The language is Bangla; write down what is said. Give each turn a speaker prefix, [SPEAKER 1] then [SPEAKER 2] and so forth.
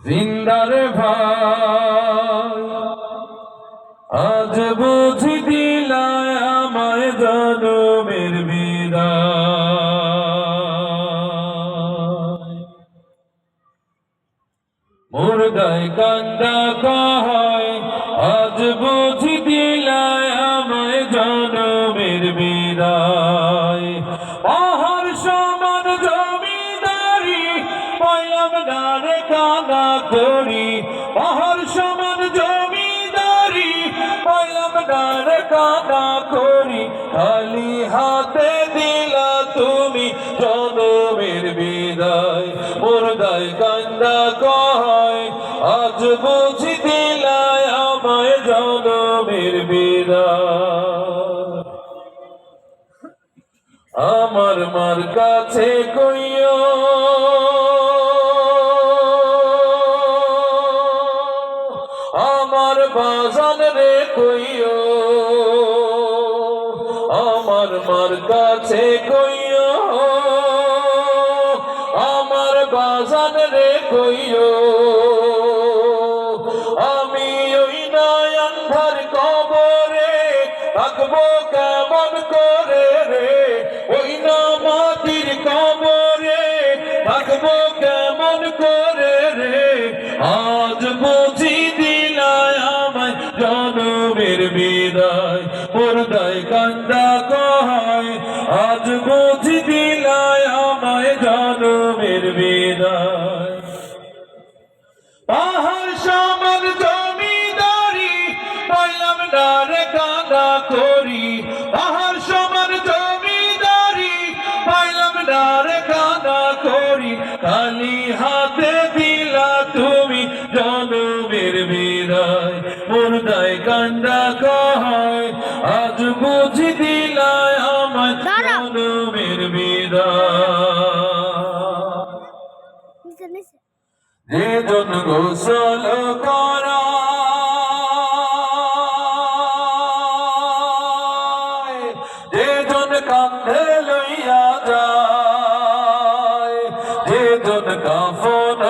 [SPEAKER 1] জিন্দার ভাই আজ বুঝি দিলায় আমায় জনমের বিদায়। মুর্দায় কান্দা কয় আজ বুঝি দিলায় আমায় জনমের বিদায়। পাহাড় সমান জমিদারি পাইলাম না রে কানা করি, পাহাড় সমান জমিদারি পাইলাম না রে কানা করি। খালি হাতে দিলা তুমি জনমের বিদায়। মুর্দায় কান্দা কয় আজ বুঝি দিলায় আমায় জনমের বিদায়। আমার মার কাছে কইও আমার বাজান রে কইও, আমার মার কাছে কইও আমার বাজান রে কইও। আমি ওই নাই আন্ধার কবরে থাকবো কেমন করে রে, ওই না মাটির কবরে থাকবো কেমন করে রে। আজ বুঝি দিলায় আমায় জনমের বিদায়। মুর্দায় কান্দা কয় আজ বুঝি দিলায় আমায় জনমের বিদায়। পাহাড় সমান জমিদারি পাইলাম না রে কানা করি, পাহাড় সমান জমিদারি পাইলাম না রে কানা করি। খালি হাতে দিলা তুমি জনমের বিদায়। মুর্দায় কান্দা কয় আজ বুঝি দিলায় আমায় জনমের বিদায়। যে জন গোসল করায়, যে জন কাঁধে লইয়া যায়, যে জন কাফন